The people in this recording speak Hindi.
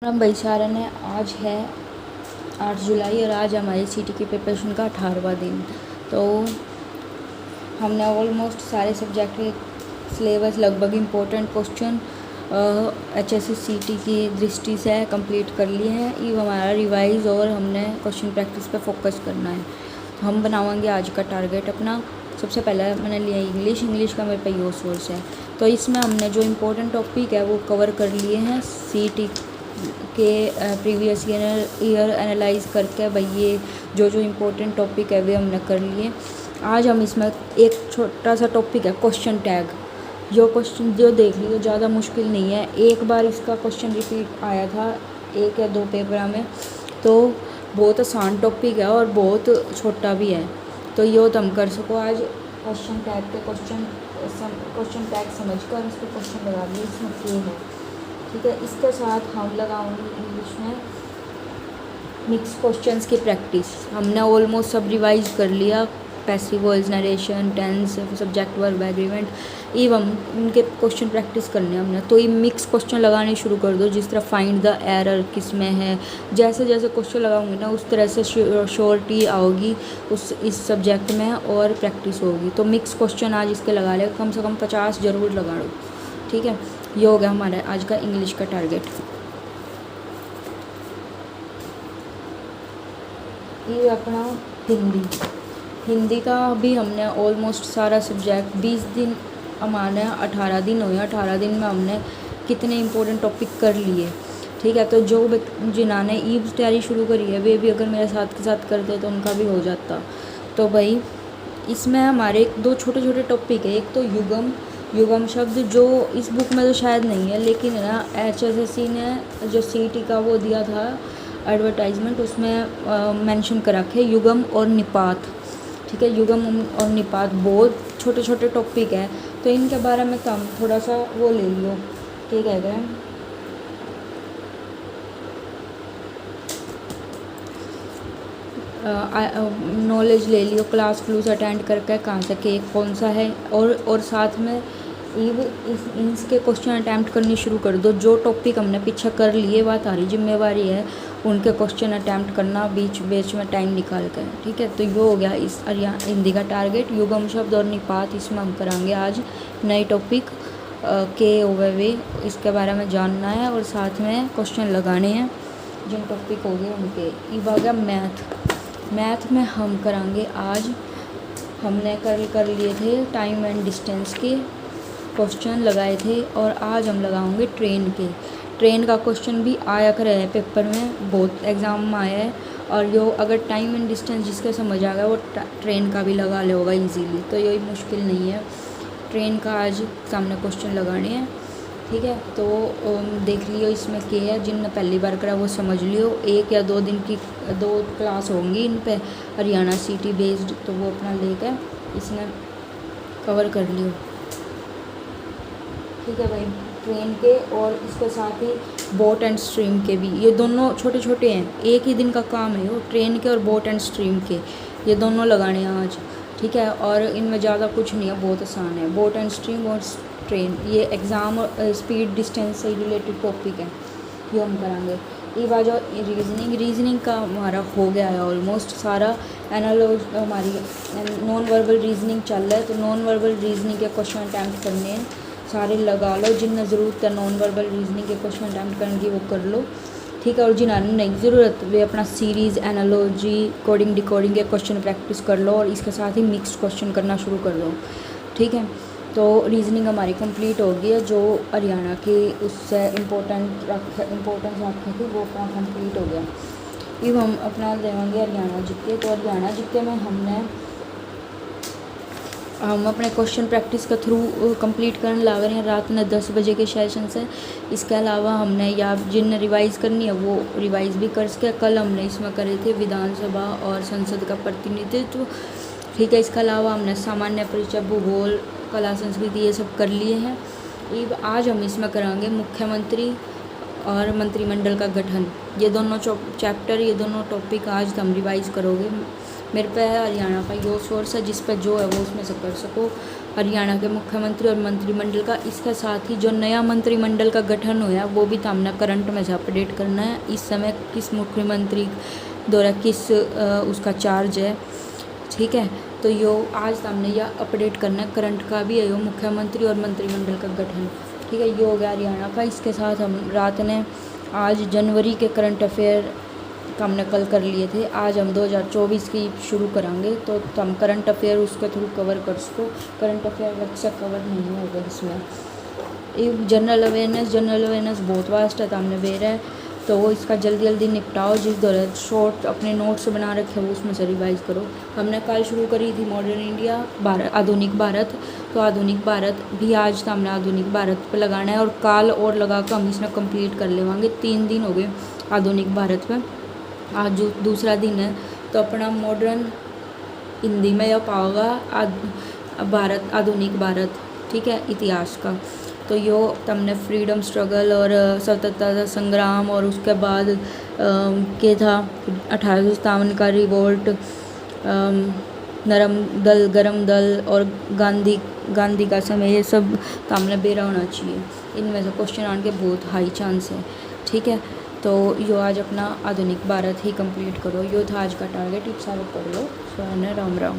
हम भाईचारा ने आज है 8 जुलाई और आज हमारी सीटी की प्रिपरेशन का 18वां दिन। तो हमने ऑलमोस्ट सारे सब्जेक्ट के सिलेबस लगभग इम्पोर्टेंट क्वेश्चन HSC सीटी की दृष्टि से कंप्लीट कर लिए हैं। ये हमारा रिवाइज और हमने क्वेश्चन प्रैक्टिस पे फोकस करना है। तो हम बनाएंगे आज का टारगेट अपना। सबसे पहले मैंने लिया इंग्लिश का मेरे पे यो सोर्स है। तो इसमें हमने जो इम्पोर्टेंट टॉपिक है वो कवर कर लिए हैं सीटी के प्रीवियस ईयर एनालाइज करके। भाई ये जो इम्पोर्टेंट टॉपिक है वे हमने कर लिए। आज हम इसमें एक छोटा सा टॉपिक है क्वेश्चन टैग। जो क्वेश्चन जो देख लियो ज़्यादा मुश्किल नहीं है। एक बार इसका क्वेश्चन रिपीट आया था 1 या 2 पेपर में। तो बहुत आसान टॉपिक है और बहुत छोटा भी है। तो ये तो हम कर सको आज क्वेश्चन टैग के क्वेश्चन टैग समझ कर उस पर क्वेश्चन लगा दिए इसमें क्या है। ठीक है, इसके साथ हम लगाऊंगी इंग्लिश में मिक्स क्वेश्चंस की प्रैक्टिस। हमने ऑलमोस्ट सब रिवाइज कर लिया। Passive voice, narration, tense, subject, verb, agreement, एवं उनके क्वेश्चन प्रैक्टिस करने हमने। तो ये मिक्स क्वेश्चन लगाने शुरू कर दो। जिस तरह फाइंड द एरर किस में है, जैसे जैसे क्वेश्चन लगाऊंगी ना उस तरह से श्योरिटी आओगी इस सब्जेक्ट में और प्रैक्टिस होगी। तो मिक्स क्वेश्चन आज इसके लगा ले, कम से कम 50 ज़रूर लगा लो। ठीक है, ये हो गया हमारा आज का इंग्लिश का टारगेट। ये अपना हिंदी का भी हमने ऑलमोस्ट सारा सब्जेक्ट 20 दिन हमारे 18 दिन हुए। 18 दिन में हमने कितने इंपॉर्टेंट टॉपिक कर लिए। ठीक है, तो जो जिन्होंने ईव्स तैयारी शुरू करी है वे भी अगर मेरे साथ के साथ करते तो उनका भी हो जाता। तो भाई इसमें हमारे 2 छोटे छोटे टॉपिक है। एक तो युगम शब्द जो इस बुक में तो शायद नहीं है, लेकिन है ना HSC ने जो सीटी का वो दिया था एडवर्टाइजमेंट, उसमें मेंशन कर रखे युगम और निपात। ठीक है, युगम और निपात बहुत छोटे छोटे टॉपिक है। तो इनके बारे में तो हम थोड़ा सा वो ले लियो। ठीक है, नॉलेज ले लियो, क्लास फ्लूस अटेंड करके कहाँ से के कौन सा है, और साथ में इनके क्वेश्चन अटैम्प्ट करनी शुरू कर दो। जो टॉपिक हमने पीछे कर लिए वह तारी जिम्मेवारी है उनके क्वेश्चन अटैम्प्ट करना बीच में टाइम निकाल कर। ठीक है, तो ये हो गया इस हिंदी का टारगेट। युगम शब्द और निपात इसमें हम कराएंगे आज नए टॉपिक के वे इसके बारे में जानना है और साथ में क्वेश्चन लगाने हैं जिन टॉपिक हो गए उनके। ये हो गया मैथ में हम कराएंगे आज। हमने कर लिए थे टाइम एंड डिस्टेंस के क्वेश्चन लगाए थे और आज हम लगाएंगे ट्रेन का क्वेश्चन भी आया कर है पेपर में, बहुत एग्ज़ाम में आया है। और यो अगर टाइम एंड डिस्टेंस जिसके समझ आ गया वो ट्रेन का भी लगा ले होगा ईजीली। तो यही मुश्किल नहीं है, ट्रेन का आज सामने क्वेश्चन लगाने हैं। ठीक है, तो देख लियो इसमें क्या है। जिनने पहली बार करा वो समझ लियो। 1 या 2 दिन की 2 क्लास होंगी इन पे हरियाणा सिटी बेस्ड, तो वो अपना लेकर इसमें कवर कर लियो। ठीक है भाई, ट्रेन के और इसके साथ ही बोट एंड स्ट्रीम के भी, ये दोनों छोटे छोटे हैं, एक ही दिन का काम है वो, ट्रेन के और बोट एंड स्ट्रीम के ये दोनों लगाने हैं आज। ठीक है, और इनमें ज़्यादा कुछ नहीं है, बहुत आसान है। बोट एंड स्ट्रीम और ट्रेन ये एग्ज़ाम स्पीड डिस्टेंस से रिलेटेड टॉपिक है, ये हम कराएंगे। ये बात रीजनिंग का हमारा हो गया है ऑलमोस्ट सारा। एनालॉज हमारी नॉन वर्बल रीजनिंग चल रहा है, तो नॉन वर्बल रीजनिंग के क्वेश्चन अटैम्प्ट करने हैं सारे लगा लो। जिन्हें ज़रूरत है नॉन वर्बल रीजनिंग के क्वेश्चन अटैम्प्ट करने की वो कर लो। ठीक है, और जिन्हें नहीं ज़रूरत वे अपना सीरीज़, एनालॉजी, कोडिंग डिकोडिंग के क्वेश्चन प्रैक्टिस कर लो और इसके साथ ही मिक्स क्वेश्चन करना शुरू कर दो। ठीक है, तो रीजनिंग हमारी कंप्लीट हो गई है। जो हरियाणा की उससे इम्पोर्टेंस रखी थी वो अपना कंप्लीट हो गया। अब हम अपना देंगे हरियाणा जीके। तो हरियाणा जीके में हम अपने क्वेश्चन प्रैक्टिस के थ्रू कंप्लीट करने लग रहे हैं रात में 10 बजे के सेशन से। इसके अलावा हमने या जिनने रिवाइज करनी है वो रिवाइज भी कर सके। कल हमने इसमें करे थे विधानसभा और संसद का प्रतिनिधित्व। ठीक है, इसके अलावा हमने सामान्य परिचय, भूगोल, कला, संस्कृति ये सब कर लिए हैं। आज हम इसमें कराएंगे मुख्यमंत्री और मंत्रिमंडल का गठन। ये दोनों चैप्टर, ये दोनों टॉपिक आज हम रिवाइज करोगे। मेरे पे है हरियाणा का यो सोर्स है, जिस पे जो है वो उसमें से कर सको। हरियाणा के मुख्यमंत्री और मंत्रिमंडल का, इसके साथ ही जो नया मंत्रिमंडल का गठन हुआ है वो भी तो हमने करंट में से अपडेट करना है। इस समय किस मुख्यमंत्री द्वारा किस उसका चार्ज है, ठीक है। तो यो आज हमने यह अपडेट करना है, करंट का भी है यो मुख्यमंत्री और मंत्रिमंडल का गठन, ठीक है। ये हो गया हरियाणा का। इसके साथ हम रात ने आज जनवरी के करंट अफेयर का हमने कल कर लिए थे, आज हम 2024 की शुरू करांगे। तो हम करंट अफेयर उसके थ्रू कवर कर सको, करंट अफेयर अलग से कवर नहीं होगा इसमें। एक जनरल अवेयरनेस बहुत वास्ट है, तो हमने बेरा है तो वो इसका जल्दी जल्दी निपटाओ। जिस दौरान शॉर्ट अपने नोट्स बना रखे वो उसमें से रिवाइज़ करो। हमने कल शुरू करी थी मॉडर्न इंडिया, आधुनिक भारत, तो आधुनिक भारत भी आज तो हमने आधुनिक भारत पे लगाना है और काल और लगा कर हम इसमें कंप्लीट कर लेवांगे। 3 दिन हो गए आधुनिक भारत पे, आज जो दूसरा दिन है। तो अपना मॉडर्न हिंदी में यह पाओगा भारत, आधुनिक भारत, ठीक है, इतिहास का। तो यो तुमने फ्रीडम स्ट्रगल और स्वतंत्रता संग्राम और उसके बाद के था 1857 का रिवोल्ट, नरम दल, गरम दल और गांधी का समय, ये सब सामने बेरा होना चाहिए। इनमें से क्वेश्चन आने के बहुत हाई चांस है, ठीक है। तो यो आज अपना आधुनिक भारत ही कंप्लीट करो। यो था आज का टारगेट, सारे पढ़ लो। सो राम राम।